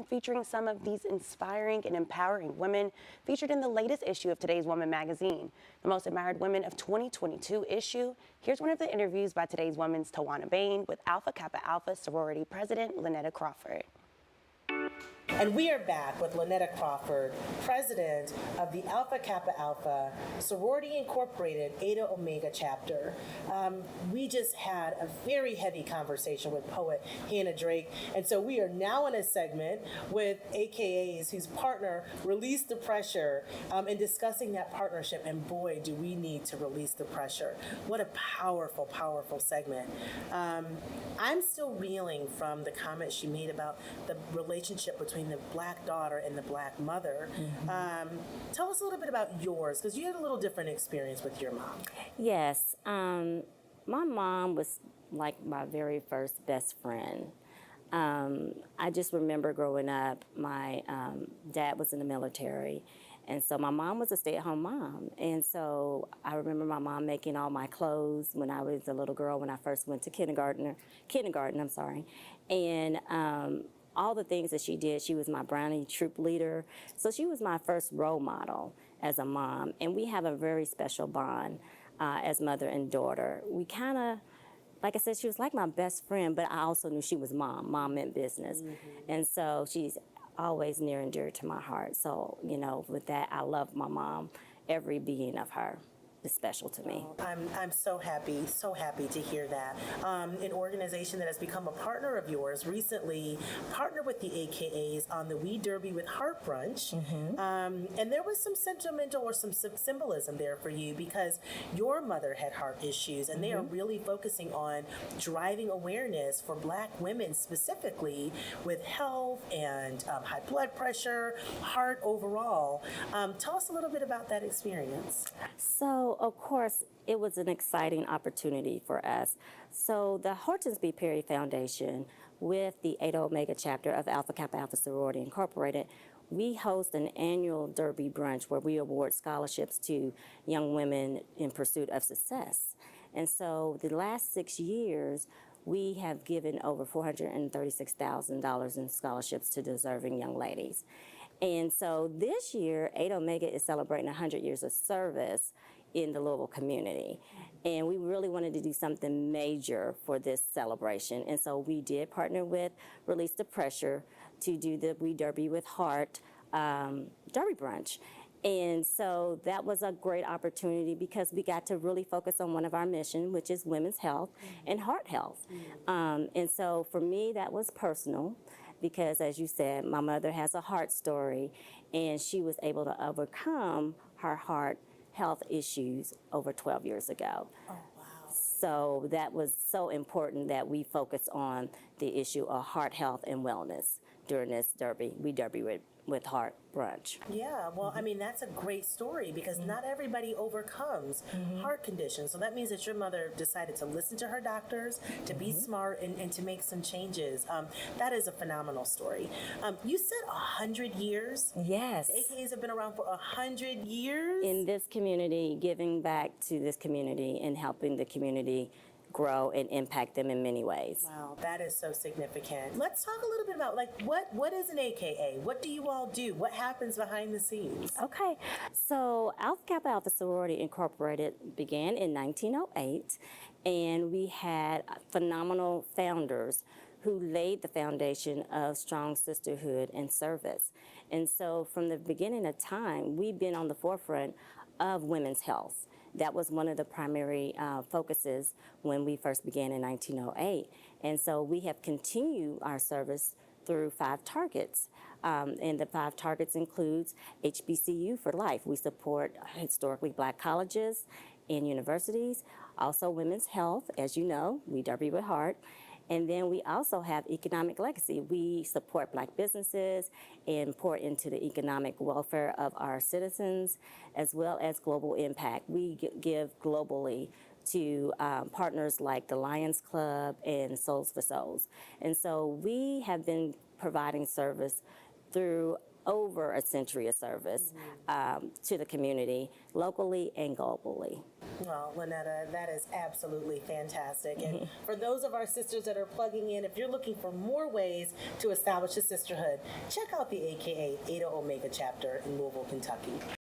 featuring some of these inspiring and empowering women featured in the latest issue of Today's Woman magazine, the Most Admired Women of 2022 issue. Here's one of the interviews by Today's Woman's Tawana Bain with Alpha Kappa Alpha Sorority President Lynetta Crawford. And we are back with Lynetta Crawford, president of the Alpha Kappa Alpha Sorority Incorporated Eta Omega chapter. We just had a very heavy conversation with poet Hannah Drake, and so we are now in a segment with AKAs whose partner released the pressure and discussing that partnership. And boy, do we need to release the pressure. What a powerful, powerful segment. I'm still reeling from the comment she made about the relationship between the Black daughter and the Black mother. Tell us a little bit about yours, because you had a little different experience with your mom. Yes, my mom was like my very first best friend. I just remember growing up, my dad was in the military, and so my mom was a stay-at-home mom. And so I remember my mom making all my clothes when I was a little girl, when I first went to kindergarten, and all the things that she did. She was my Brownie troop leader. So she was my first role model as a mom. And we have a very special bond as mother and daughter. We kind of, like I said, she was like my best friend, but I also knew she was mom. Mom meant business. And so she's always near and dear to my heart. So, you know, with that, I love my mom. Every being of her is special to me. I'm so happy to hear that. An organization that has become a partner of yours recently partnered with the AKAs on the We Derby with Heart Brunch. And there was some sentimental or some symbolism there for you, because your mother had heart issues, and they are really focusing on driving awareness for Black women specifically with health and high blood pressure, heart overall. Tell us a little bit about that experience. So, of course, it was an exciting opportunity for us. So the Hortense B. Perry Foundation, with the Eta Omega chapter of Alpha Kappa Alpha Sorority Incorporated, we host an annual Derby brunch where we award scholarships to young women in pursuit of success. And so the last 6 years, we have given over $436,000 in scholarships to deserving young ladies. And so this year, Eta Omega is celebrating 100 years of service in the Louisville community. And we really wanted to do something major for this celebration. And so we did partner with Release the Pressure to do the We Derby with Heart Derby Brunch. And so that was a great opportunity, because we got to really focus on one of our missions, which is women's health and heart health. And so for me, that was personal, because as you said, my mother has a heart story, and she was able to overcome her heart health issues over 12 years ago. Oh, wow. So that was so important that we focus on the issue of heart health and wellness during this derby. We derby with Heart Brunch. Yeah, well, I mean, that's a great story, because not everybody overcomes heart conditions. So that means that your mother decided to listen to her doctors, to be smart, and to make some changes. That is a phenomenal story. You said 100 years? Yes. AKAs have been around for 100 years? In this community, giving back to this community and helping the community grow and impact them in many ways. Wow, that is so significant. Let's talk a little bit about, like, what is an AKA? What do you all do? What happens behind the scenes? Okay, so Alpha Kappa Alpha Sorority Incorporated began in 1908, and we had phenomenal founders who laid the foundation of strong sisterhood and service. And so from the beginning of time, we've been on the forefront of women's health. That was one of the primary focuses when we first began in 1908. And so we have continued our service through 5 targets. And the 5 targets includes HBCU for life. We support historically Black colleges and universities. Also women's health, as you know, we derby with heart. And then we also have economic legacy. We support Black businesses and pour into the economic welfare of our citizens, as well as global impact. We give globally to partners like the Lions Club and Souls for Souls. And so we have been providing service through over a century of service to the community, locally and globally. Well, Lynetta, that is absolutely fantastic. And for those of our sisters that are plugging in, if you're looking for more ways to establish a sisterhood, check out the AKA Eta Omega chapter in Louisville, Kentucky.